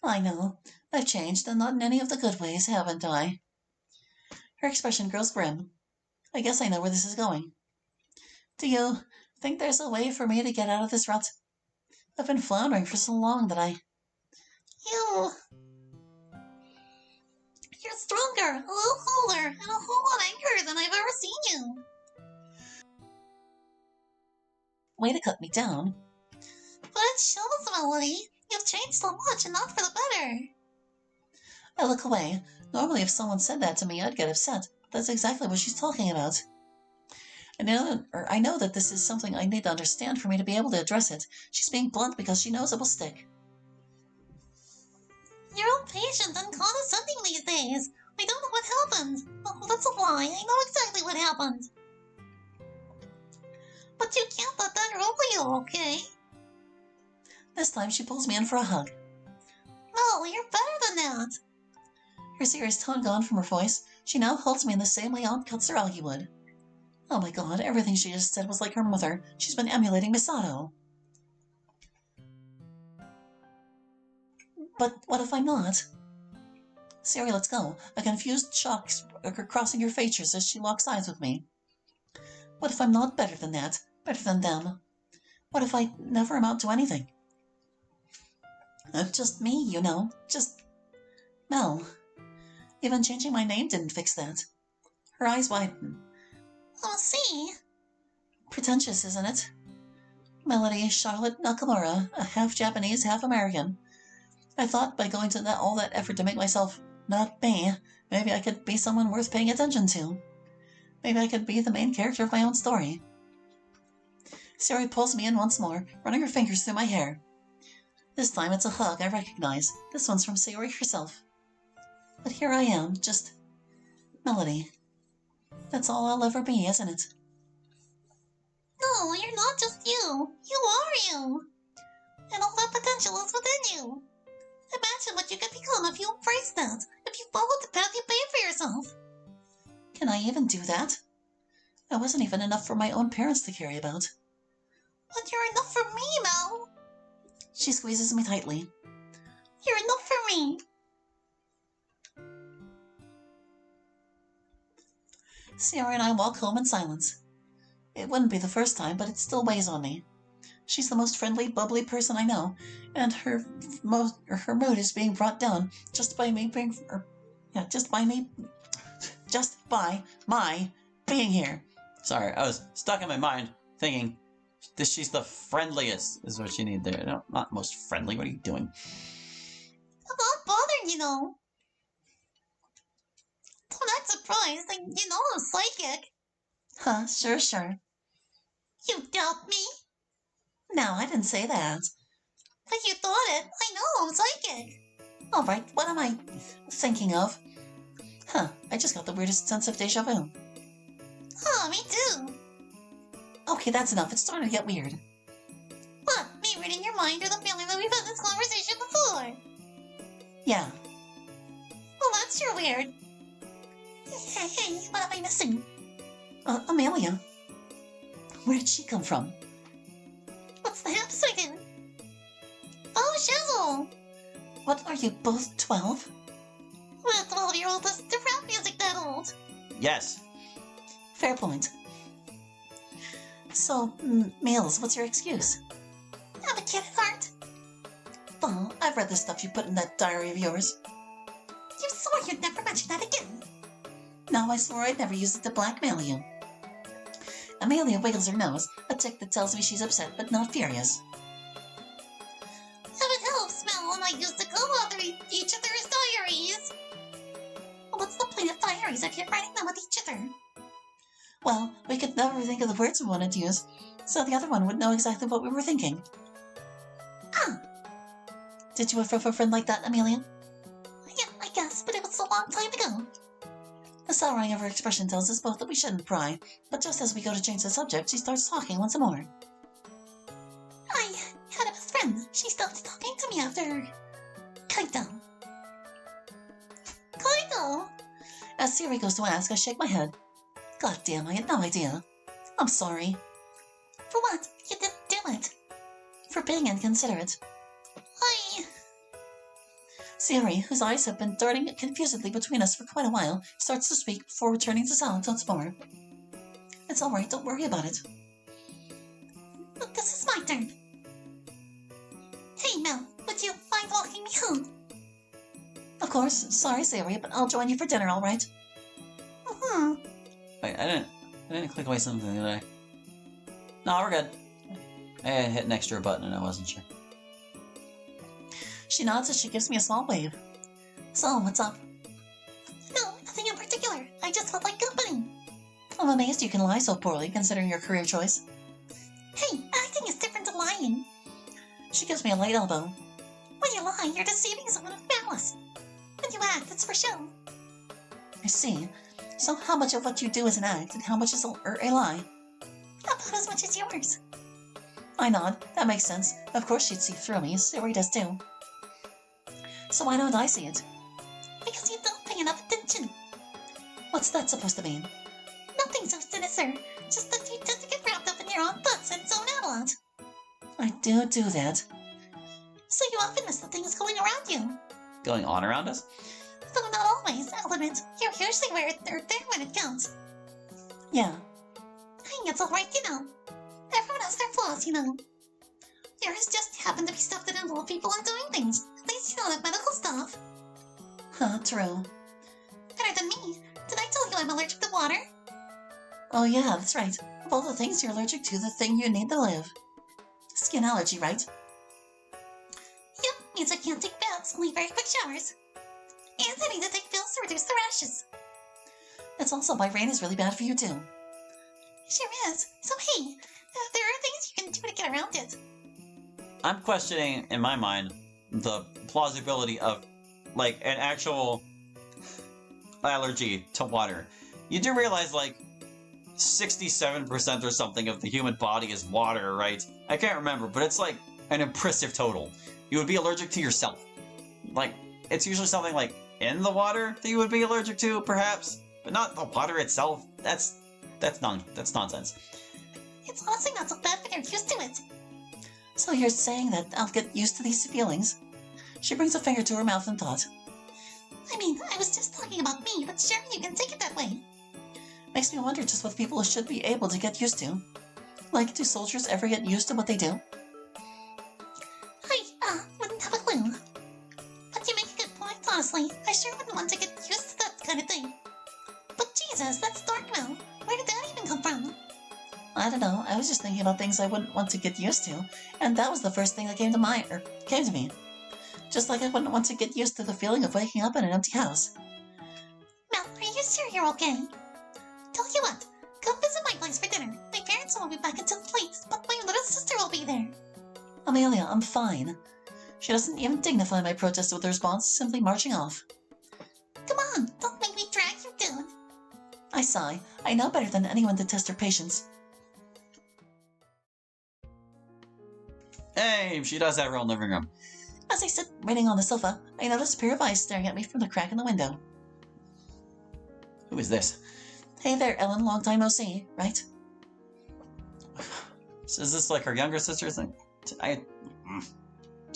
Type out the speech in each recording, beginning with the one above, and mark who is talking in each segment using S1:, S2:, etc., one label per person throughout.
S1: I know. I've changed, and not in any of the good ways, haven't I? Her expression grows grim. I guess I know where this is going. Do you think there's a way for me to get out of this rut? I've been floundering for so long that I...
S2: You're stronger, a little cooler, and a whole lot angrier than I've ever seen you.
S1: Way to cut me down.
S2: But it shows, Melody. You've changed so much, and not for the better.
S1: I look away. Normally, if someone said that to me, I'd get upset. That's exactly what she's talking about. I know that this is something I need to understand for me to be able to address it. She's being blunt because she knows it will stick.
S2: You're impatient and condescending these days. I don't know what happened. Oh, that's a lie. I know exactly what happened. But you can't let that rule you, okay?
S1: This time she pulls me in for a hug.
S2: No, you're better than that.
S1: Her serious tone gone from her voice, she now holds me in the same way Aunt Katsuragi would. Oh my god, everything she just said was like her mother. She's been emulating Misato. But what if I'm not? Siri, let's go. A confused shock crossing her features as she locks eyes with me. What if I'm not better than that? Better than them? What if I never amount to anything? Just me, you know. Just Mel. Even changing my name didn't fix that. Her eyes widen.
S2: Oh, see?
S1: Pretentious, isn't it? Melody Charlotte Nakamura, a half Japanese, half American. I thought by going to all that effort to make myself not me, maybe I could be someone worth paying attention to. Maybe I could be the main character of my own story. Siri pulls me in once more, running her fingers through my hair. This time it's a hug I recognize. This one's from Siri herself. But here I am, just Melody. That's all I'll ever be, isn't it?
S2: No, you're not just you. You are you. And all that potential is within you. Imagine what you could become if you embraced that, if you followed the path you paved for yourself.
S1: Can I even do that? I wasn't even enough for my own parents to carry about.
S2: But you're enough for me, Mel.
S1: She squeezes me tightly.
S2: You're enough for me.
S1: Sierra and I walk home in silence. It wouldn't be the first time, but it still weighs on me. She's the most friendly, bubbly person I know, and her mood is being brought down just by my being here. Sorry, I was stuck in my mind thinking that she's the friendliest is what you need there. No, not most friendly. What are you doing?
S2: I'm not bothered, you know. I'm not surprised. You know I'm psychic.
S1: Huh, sure.
S2: You doubt me?
S1: No, I didn't say that.
S2: But you thought it. I know I'm psychic.
S1: All right, what am I thinking of? Huh, I just got the weirdest sense of deja vu.
S2: Oh, me too.
S1: Okay, that's enough. It's starting to get weird.
S2: What, me reading your mind or the feeling that we've had this conversation before?
S1: Yeah.
S2: Well, that's sure weird. Hey, what am I missing?
S1: Amelia. Where did she come from?
S2: What's the episode in? Oh, Shizzle!
S1: What, are you both 12?
S2: Well, 12-year-old listens to rap music that old.
S1: Yes. Fair point. So, Males, what's your excuse?
S2: I'm a kid at heart.
S1: Well, I've read the stuff you put in that diary of yours.
S2: You swore you'd never mention that again.
S1: No, I swore I'd never use it to blackmail you. Amelia wiggles her nose, a tick that tells me she's upset but not furious.
S2: If it helps, Mel and I used to co-author each other's diaries. Well, what's the point of diaries if you're writing them with each other?
S1: Well, we could never think of the words we wanted to use, so the other one would know exactly what we were thinking.
S2: Ah!
S1: Did you ever have a friend like that, Amelia?
S2: Yeah, I guess, but it was a long time ago.
S1: The souring of her expression tells us both that we shouldn't pry, but just as we go to change the subject, she starts talking once more.
S2: I had a best friend. She stopped talking to me after... Kaito. Kaito?
S1: As Siri goes to ask, I shake my head. God damn, I had no idea. I'm sorry.
S2: For what? You didn't do it.
S1: For being inconsiderate. Siri, whose eyes have been darting confusedly between us for quite a while, starts to speak before returning to silence once more. It's all right, don't worry about it.
S2: Look, this is my turn. Hey, Mel, would you mind walking me home?
S1: Of course. Sorry, Siri, but I'll join you for dinner, all right? Wait, I didn't click away something, did I? No, we're good. I hit an extra button and I wasn't sure. She nods as she gives me a small wave. So, what's up?
S2: No, nothing in particular. I just felt like company.
S1: I'm amazed you can lie so poorly, considering your career choice.
S2: Hey, acting is different to lying.
S1: She gives me a light elbow.
S2: When you lie, you're deceiving someone with malice. When you act, it's for show.
S1: I see. So how much of what you do is an act, and how much is a lie?
S2: About as much as yours.
S1: I nod. That makes sense. Of course she'd see through me. Siri does too. So why don't I see it?
S2: Because you don't pay enough attention.
S1: What's that supposed to mean?
S2: Nothing so sinister. Just that you tend to get wrapped up in your own thoughts and zone out a lot.
S1: I do that.
S2: So you often miss the things going around you.
S1: Going on around us?
S2: Though not always, I'll admit. You're usually where they're there when it counts.
S1: Yeah.
S2: Hey, it's alright, you know. Everyone has their flaws, you know. Yours just happen to be stuff that involve people and doing things. At least you know that medical stuff.
S1: Huh, true.
S2: Better than me. Did I tell you I'm allergic to water?
S1: Oh yeah, that's right. Of all the things you're allergic to, the thing you need to live. Skin allergy, right?
S2: Yep, means I can't take baths, only very quick showers. And I need to take pills to reduce the rashes.
S1: That's also why rain is really bad for you too.
S2: Sure is. So hey, there are things you can do to get around it.
S3: I'm questioning, in my mind, the plausibility of, like, an actual allergy to water. You do realize, like, 67% or something of the human body is water, right? I can't remember, but it's, like, an impressive total. You would be allergic to yourself. Like, it's usually something, like, in the water that you would be allergic to, perhaps, but not the water itself. That's nonsense.
S2: It's honestly not so bad when you're used to it.
S1: So you're saying that I'll get used to these feelings? She brings a finger to her mouth in thought.
S2: I mean, I was just talking about me, but sure, you can take it that way.
S1: Makes me wonder just what people should be able to get used to. Like, do soldiers ever get used to what they do?
S2: I, wouldn't have a clue. But you make a good point, honestly. I sure wouldn't want to get used to that kind of thing. But Jesus, that's dark now. Where did that even come from?
S1: I don't know. I was just thinking about things I wouldn't want to get used to, and that was the first thing that came to me. Just like I wouldn't want to get used to the feeling of waking up in an empty house.
S2: Mel, are you sure you're okay? Tell you what, come visit my place for dinner. My parents won't be back until late, but my little sister will be there.
S1: Amelia, I'm fine. She doesn't even dignify my protest with a response, simply marching off.
S2: Come on, don't make me drag you down.
S1: I sigh. I know better than anyone to test her patience.
S3: Hey, she does have her own living room.
S1: As I sit reading on the sofa, I notice a pair of eyes staring at me from the crack in the window.
S3: Who is this?
S1: Hey there, Ellen, long time no see, right?
S3: Is this like her younger sister? Too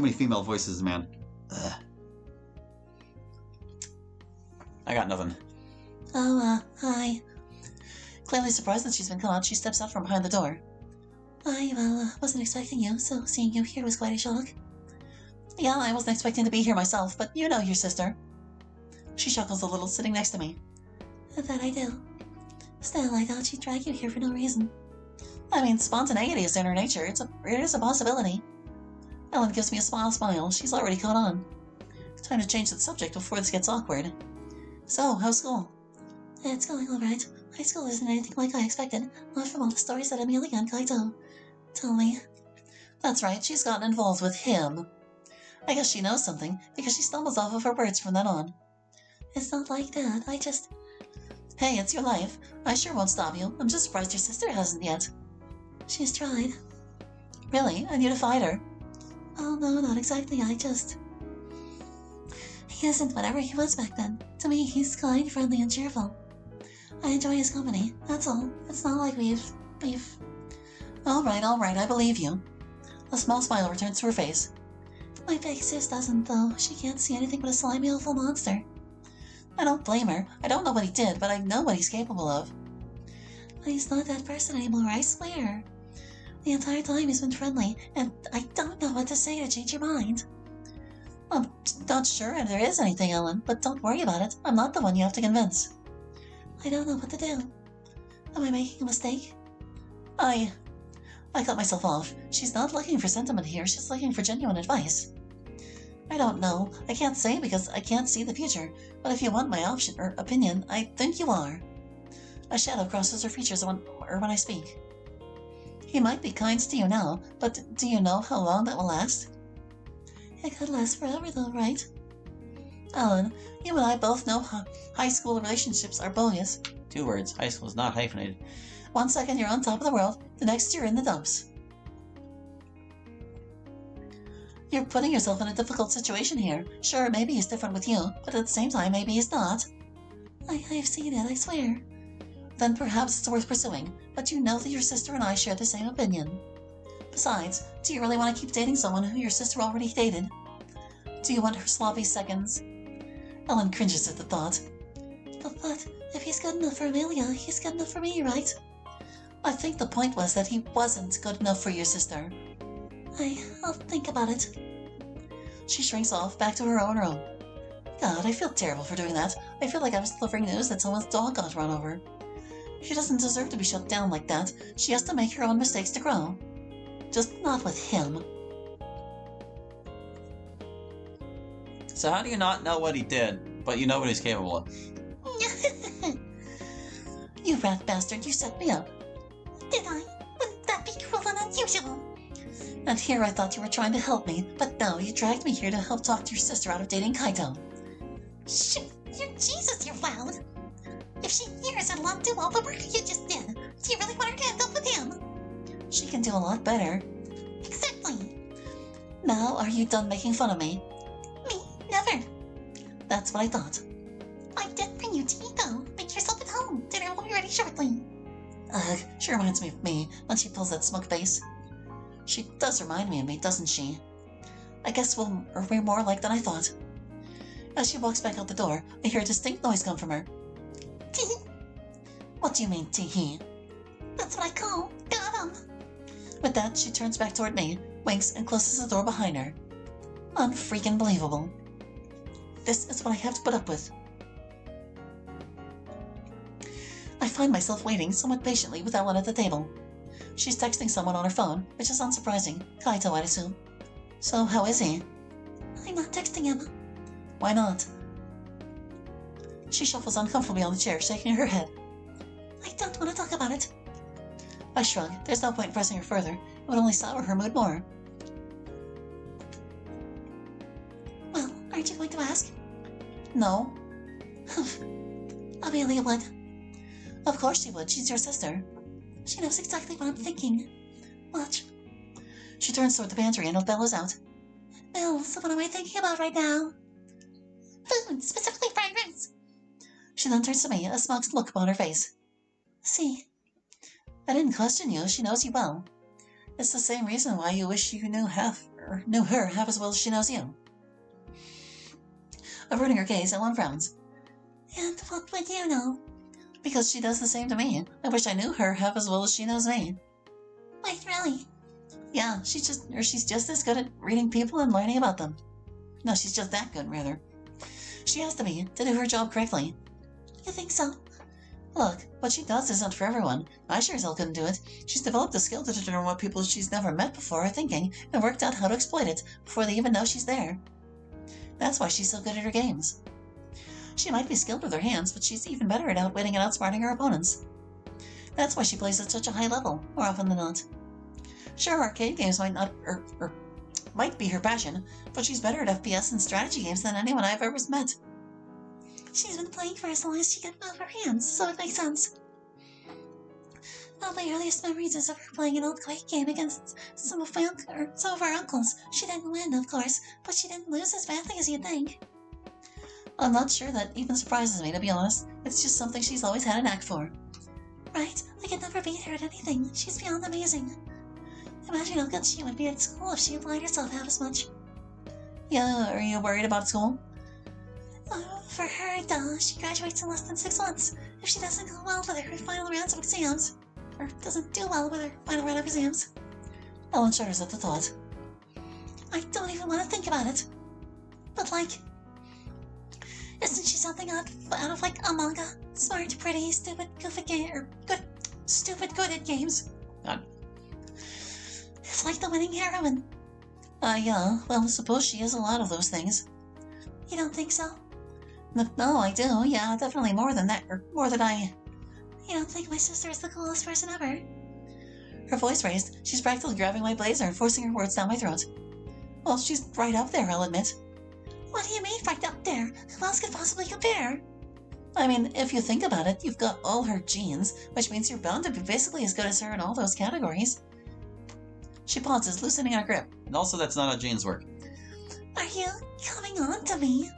S3: many female voices, man. Ugh. I got nothing.
S1: Oh, hi. Clearly surprised that she's been caught, she steps out from behind the door. I wasn't expecting you, so seeing you here was quite a shock. Yeah, I wasn't expecting to be here myself, but you know your sister. She chuckles a little, sitting next to me. That I do. Still, I thought she'd drag you here for no reason. I mean, spontaneity is in her nature. It is a possibility. Ellen gives me a smile. She's already caught on. Time to change the subject before this gets awkward. So, how's school? It's going all right. High school isn't anything like I expected, not from all the stories that Amelia and Kaito tell me. That's right, she's gotten involved with him. I guess she knows something, because she stumbles off of her words from then on. It's not like that, Hey, it's your life. I sure won't stop you. I'm just surprised your sister hasn't yet. She's tried. Really? And you defied her? Oh, no, not exactly. He isn't whatever he was back then. To me, he's kind, friendly, and cheerful. I enjoy his company, that's all. It's not like we've... All right, I believe you. A small smile returns to her face. My big sis doesn't, though. She can't see anything but a slimy, awful monster. I don't blame her. I don't know what he did, but I know what he's capable of. But he's not that person anymore, I swear. The entire time he's been friendly, and I don't know what to say to change your mind. I'm not sure if there is anything, Ellen, but don't worry about it. I'm not the one you have to convince. I don't know what to do. Am I making a mistake? I cut myself off. She's not looking for sentiment here. She's looking for genuine advice. I don't know. I can't say because I can't see the future. But if you want my option or opinion, I think you are. A shadow crosses her features when I speak. He might be kind to you now, but do you know how long that will last? It could last forever though, right? Alan, you and I both know how high school relationships are bogus.
S3: 2 words. High school is not hyphenated.
S1: 1 second you're on top of the world, the next you're in the dumps. You're putting yourself in a difficult situation here. Sure, maybe he's different with you, but at the same time, maybe he's not. I've seen it, I swear. Then perhaps it's worth pursuing, but you know that your sister and I share the same opinion. Besides, do you really want to keep dating someone who your sister already dated? Do you want her sloppy seconds? Ellen cringes at the thought. But if he's good enough for Amelia, he's good enough for me, right? I think the point was that he wasn't good enough for your sister. I'll think about it. She shrinks off back to her own room. God, I feel terrible for doing that. I feel like I was delivering news that someone's dog got run over. She doesn't deserve to be shut down like that. She has to make her own mistakes to grow. Just not with him.
S3: So how do you not know what he did, but you know what he's capable of?
S1: You rat bastard, you set me up.
S2: Did I? Wouldn't that be cruel and unusual?
S1: And here I thought you were trying to help me, but no, you dragged me here to help talk to your sister out of dating Kaito.
S2: Shoot, Jesus, you're loud. If she hears it'll undo all the work you just did. Do you really want her to end up with him?
S1: She can do a lot better.
S2: Exactly.
S1: Now, are you done making fun of me?
S2: Me? Never.
S1: That's what I thought.
S2: I did bring you tea, though. Make yourself at home. Dinner will be ready shortly.
S1: Ugh, she reminds me of me when she pulls that smug face. She does remind me of me, doesn't she? I guess we're more alike than I thought. As she walks back out the door, I hear a distinct noise come from her.
S2: Tee.
S1: What do you mean, tee-hee?
S2: That's what I call. Got him.
S1: With that, she turns back toward me, winks, and closes the door behind her. Unfreaking believable. This is what I have to put up with. I find myself waiting somewhat patiently with Ellen at the table. She's texting someone on her phone, which is unsurprising. Kaito, I'd assume. So, how is he?
S2: I'm not texting him.
S1: Why not? She shuffles uncomfortably on the chair, shaking her head.
S2: I don't want to talk about it.
S1: I shrug. There's no point in pressing her further. It would only sour her mood more.
S2: Well, aren't you going to ask?
S1: No.
S2: Amelia would.
S1: Of course she would. She's your sister.
S2: She knows exactly what I'm thinking. Watch.
S1: She turns toward the pantry and bellows out.
S2: Bill, so what am I thinking about right now? Food, specifically fried rice.
S1: She then turns to me, a smug look upon her face.
S2: See.
S1: I didn't question you. She knows you well. It's the same reason why you wish you knew her half as well as she knows you. Averting her gaze, Ellen frowns.
S2: And what would you know?
S1: Because she does the same to me. I wish I knew her half as well as she knows me.
S2: Wait, really?
S1: Yeah, she's just as good at reading people and learning about them. No, she's just that good, rather. She has to be, to do her job correctly.
S2: You think so?
S1: Look, what she does isn't for everyone. I sure as hell couldn't do it. She's developed a skill to determine what people she's never met before are thinking, and worked out how to exploit it before they even know she's there. That's why she's so good at her games. She might be skilled with her hands, but she's even better at outwitting and outsmarting her opponents. That's why she plays at such a high level, more often than not. Sure, arcade games might be her passion, but she's better at FPS and strategy games than anyone I've ever met.
S2: She's been playing for as long as she can move her hands, so it makes sense. One of my earliest memories is of her playing an old Quake game against some of our uncles. She didn't win, of course, but she didn't lose as badly as you'd think.
S1: I'm not sure that even surprises me, to be honest. It's just something she's always had a knack for.
S2: Right, I could never beat her at anything. She's beyond amazing. Imagine how good she would be at school if she applied herself half as much.
S1: Yeah, are you worried about school?
S2: For her, duh. She graduates in less than 6 months. If she doesn't go well with her final rounds of exams, or doesn't do well with her final round of exams.
S1: Ellen shudders at the thought.
S2: I don't even want to think about it. But like, isn't she something out of like a manga? Smart, pretty, stupid, goofy game, or good at games. It's like the winning heroine.
S1: Yeah, well, I suppose she is a lot of those things.
S2: You don't think so?
S1: No, I do, yeah, definitely more than that, or more than I...
S2: You don't think my sister is the coolest person ever?
S1: Her voice raised. She's practically grabbing my blazer and forcing her words down my throat. Well, she's right up there, I'll admit.
S2: What do you mean right up there? Who else could possibly compare?
S1: I mean, if you think about it, you've got all her genes, which means you're bound to be basically as good as her in all those categories. She pauses, loosening her grip.
S3: And also, that's not how genes work.
S2: Are you coming on to me?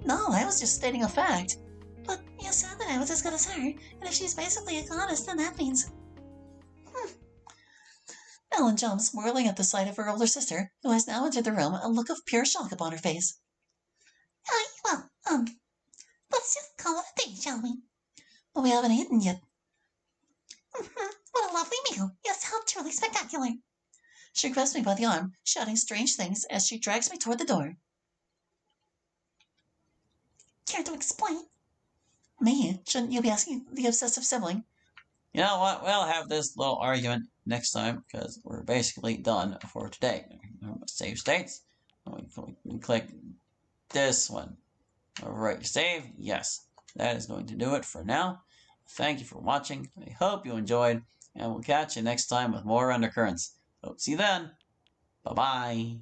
S1: No, I was just stating a fact.
S2: But you said that I was as good as her, and if she's basically a goddess, then that means...
S1: Ellen jumps, whirling at the sight of her older sister, who has now entered the room, a look of pure shock upon her face.
S2: Let's just call it a day, shall we?
S1: Well, we haven't eaten yet.
S2: What a lovely meal. Yes, how truly spectacular.
S1: She grabs me by the arm, shouting strange things as she drags me toward the door.
S2: Care to explain?
S1: Me? Shouldn't you be asking the obsessive sibling?
S3: You know what? We'll have this little argument next time because we're basically done for today. Save states. We click this one. Alright, save. Yes. That is going to do it for now. Thank you for watching. I hope you enjoyed, and we'll catch you next time with more Undercurrents. Hope to see you then. Bye-bye.